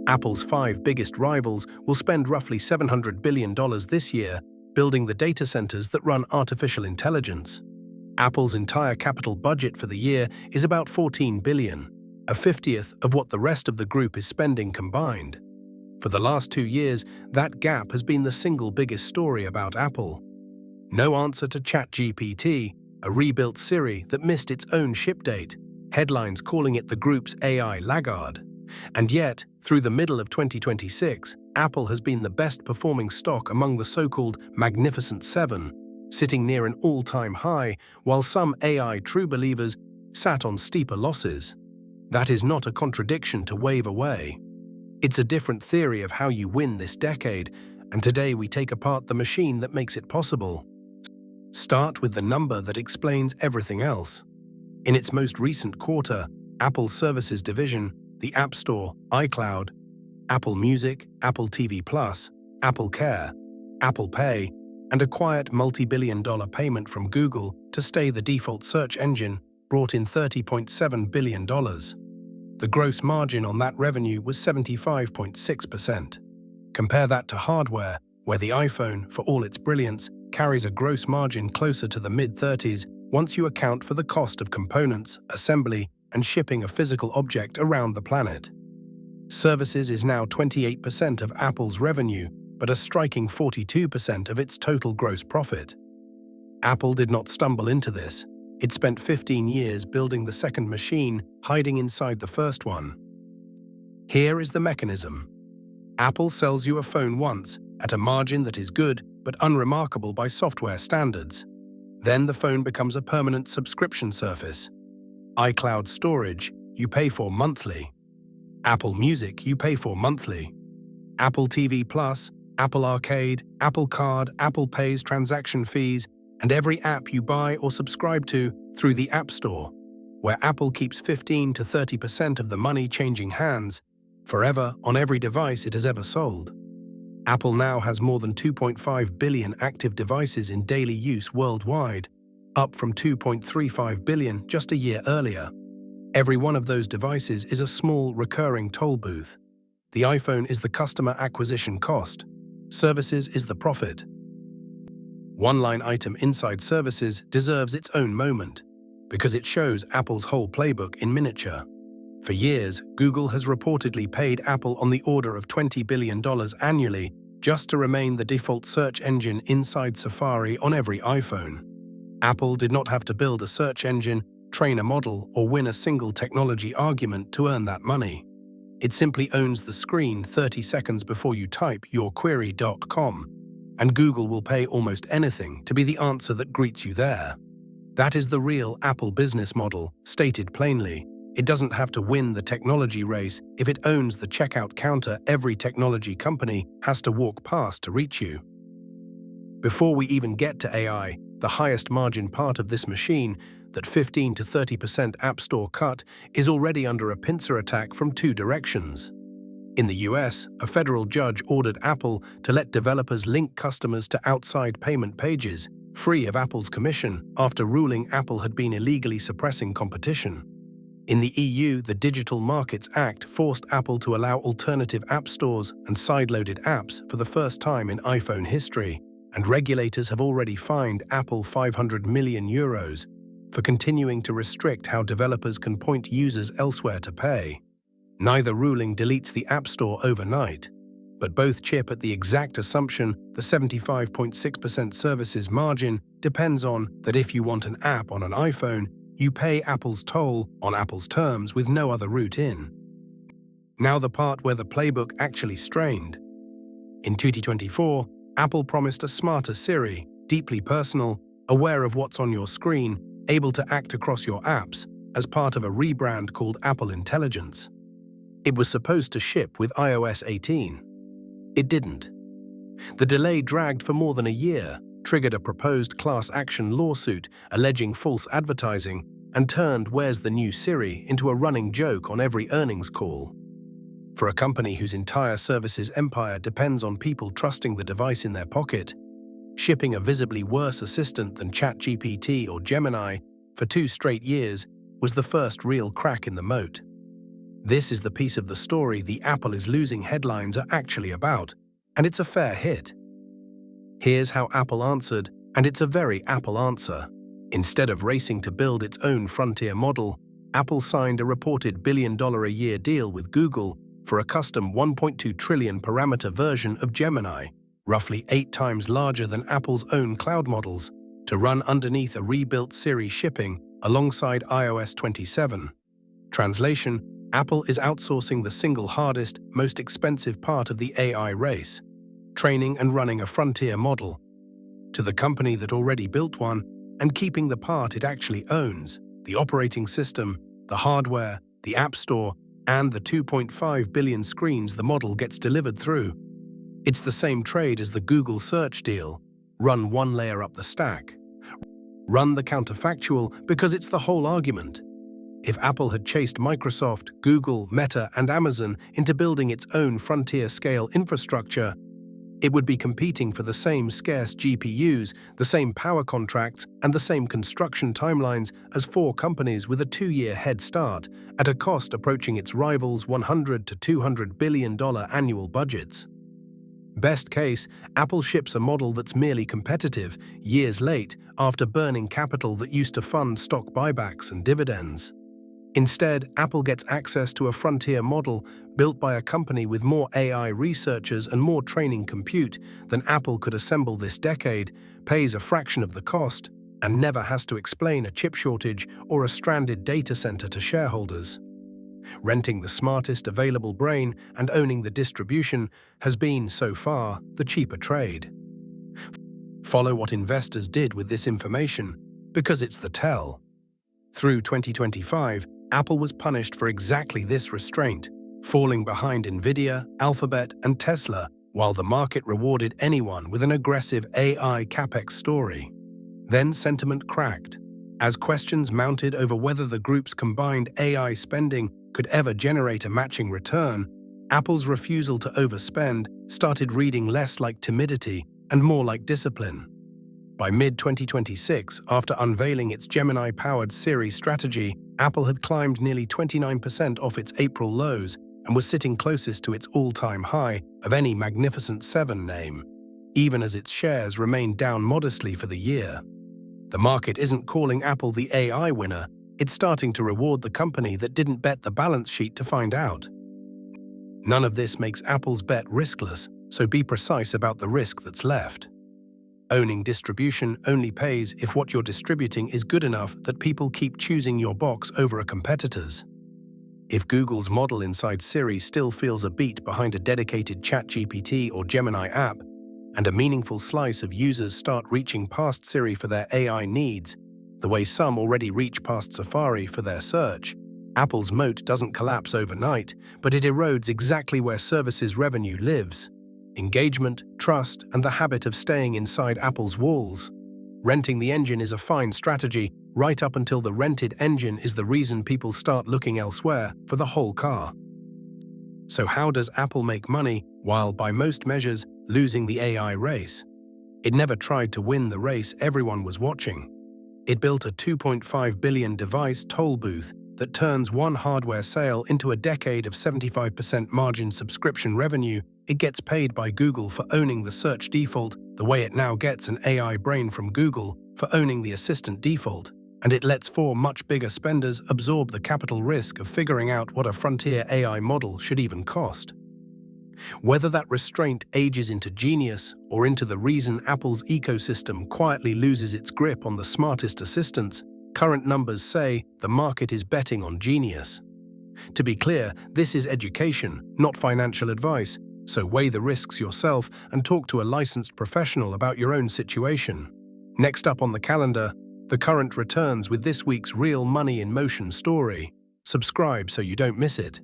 Apple's five biggest rivals will spend roughly $700 billion this year building the data centers that run artificial intelligence. Apple's entire capital budget for the year is about $14 billion, a 50th of what the rest of the group is spending combined. For the last 2 years, that gap has been the single biggest story about Apple. No answer to ChatGPT, a rebuilt Siri that missed its own ship date, headlines calling it the group's AI laggard. And yet, through the middle of 2026, Apple has been the best-performing stock among the so-called Magnificent Seven, sitting near an all-time high, while some AI true believers sat on steeper losses. That is not a contradiction to wave away. It's a different theory of how you win this decade, and today we take apart the machine that makes it possible. Start with the number that explains everything else. In its most recent quarter, Apple's services division, the App Store, iCloud, Apple Music, Apple TV+, Apple Care, Apple Pay, and a quiet multi-billion-dollar payment from Google to stay the default search engine brought in $30.7 billion. The gross margin on that revenue was 75.6%. Compare that to hardware, where the iPhone, for all its brilliance, carries a gross margin closer to the mid-30s once you account for the cost of components, assembly, and shipping a physical object around the planet. Services is now 28% of Apple's revenue, but a striking 42% of its total gross profit. Apple did not stumble into this. It spent 15 years building the second machine, hiding inside the first one. Here is the mechanism. Apple sells you a phone once, at a margin that is good but unremarkable by software standards. Then the phone becomes a permanent subscription service. iCloud storage, you pay for monthly. Apple Music, you pay for monthly. Apple TV+, Apple Arcade, Apple Card, Apple Pay's transaction fees, and every app you buy or subscribe to through the App Store, where Apple keeps 15 to 30% of the money changing hands, forever on every device it has ever sold. Apple now has more than 2.5 billion active devices in daily use worldwide, up from 2.35 billion just a year earlier. Every one of those devices is a small, recurring toll booth. The iPhone is the customer acquisition cost. Services is the profit. One line item inside services deserves its own moment, because it shows Apple's whole playbook in miniature. For years, Google has reportedly paid Apple on the order of $20 billion annually just to remain the default search engine inside Safari on every iPhone. Apple did not have to build a search engine, train a model, or win a single technology argument to earn that money. It simply owns the screen 30 seconds before you type your query.com, and Google will pay almost anything to be the answer that greets you there. That is the real Apple business model, stated plainly. It doesn't have to win the technology race if it owns the checkout counter every technology company has to walk past to reach you. Before we even get to AI, the highest margin part of this machine, that 15 to 30% App Store cut, is already under a pincer attack from two directions. In the US, a federal judge ordered Apple to let developers link customers to outside payment pages, free of Apple's commission, after ruling Apple had been illegally suppressing competition. In the EU, the Digital Markets Act forced Apple to allow alternative app stores and side-loaded apps for the first time in iPhone history, and regulators have already fined Apple €500 million for continuing to restrict how developers can point users elsewhere to pay. Neither ruling deletes the App Store overnight, but both chip at the exact assumption the 75.6% services margin depends on that if you want an app on an iPhone, you pay Apple's toll on Apple's terms with no other route in. Now the part where the playbook actually strained. In 2024, Apple promised a smarter Siri, deeply personal, aware of what's on your screen, able to act across your apps, as part of a rebrand called Apple Intelligence. It was supposed to ship with iOS 18. It didn't. The delay dragged for more than a year, triggered a proposed class action lawsuit alleging false advertising, and turned "Where's the new Siri" into a running joke on every earnings call. For a company whose entire services empire depends on people trusting the device in their pocket, shipping a visibly worse assistant than ChatGPT or Gemini for 2 straight years was the first real crack in the moat. This is the piece of the story the Apple is losing headlines are actually about, and it's a fair hit. Here's how Apple answered, and it's a very Apple answer. Instead of racing to build its own frontier model, Apple signed a reported $1 billion a year deal with Google for a custom 1.2 trillion parameter version of Gemini, roughly 8 times larger than Apple's own cloud models, to run underneath a rebuilt Siri shipping alongside iOS 27. Translation: Apple is outsourcing the single hardest, most expensive part of the AI race, training and running a frontier model, to the company that already built one and keeping the part it actually owns, the operating system, the hardware, the App Store, and the 2.5 billion screens the model gets delivered through. It's the same trade as the Google search deal. Run one layer up the stack. Run the counterfactual because it's the whole argument. If Apple had chased Microsoft, Google, Meta, and Amazon into building its own frontier-scale infrastructure, it would be competing for the same scarce GPUs, the same power contracts, and the same construction timelines as 4 companies with a 2-year head start, at a cost approaching its rivals' $100 to $200 billion annual budgets. Best case, Apple ships a model that's merely competitive, years late, after burning capital that used to fund stock buybacks and dividends. Instead, Apple gets access to a frontier model built by a company with more AI researchers and more training compute than Apple could assemble this decade, pays a fraction of the cost, and never has to explain a chip shortage or a stranded data center to shareholders. Renting the smartest available brain and owning the distribution has been, so far, the cheaper trade. Follow what investors did with this information, because it's the tell. Through 2025, Apple was punished for exactly this restraint, falling behind Nvidia, Alphabet, and Tesla, while the market rewarded anyone with an aggressive AI capex story. Then sentiment cracked. As questions mounted over whether the group's combined AI spending could ever generate a matching return, Apple's refusal to overspend started reading less like timidity and more like discipline. By mid-2026, after unveiling its Gemini-powered Siri strategy, Apple had climbed nearly 29% off its April lows and was sitting closest to its all-time high of any Magnificent Seven name, even as its shares remained down modestly for the year. The market isn't calling Apple the AI winner, it's starting to reward the company that didn't bet the balance sheet to find out. None of this makes Apple's bet riskless, so be precise about the risk that's left. Owning distribution only pays if what you're distributing is good enough that people keep choosing your box over a competitor's. If Google's model inside Siri still feels a beat behind a dedicated ChatGPT or Gemini app, and a meaningful slice of users start reaching past Siri for their AI needs, the way some already reach past Safari for their search, Apple's moat doesn't collapse overnight, but it erodes exactly where services revenue lives: engagement, trust, and the habit of staying inside Apple's walls. Renting the engine is a fine strategy, right up until the rented engine is the reason people start looking elsewhere for the whole car. So how does Apple make money while, by most measures, losing the AI race? It never tried to win the race everyone was watching. It built a $2.5 billion device toll booth that turns one hardware sale into a decade of 75% margin subscription revenue. It gets paid by Google for owning the search default, the way it now gets an AI brain from Google for owning the assistant default, and it lets 4 much bigger spenders absorb the capital risk of figuring out what a frontier AI model should even cost. Whether that restraint ages into genius or into the reason Apple's ecosystem quietly loses its grip on the smartest assistants, current numbers say the market is betting on genius. To be clear, this is education, not financial advice, so weigh the risks yourself and talk to a licensed professional about your own situation. Next up on the calendar, the current returns with this week's Real Money in Motion story. Subscribe so you don't miss it.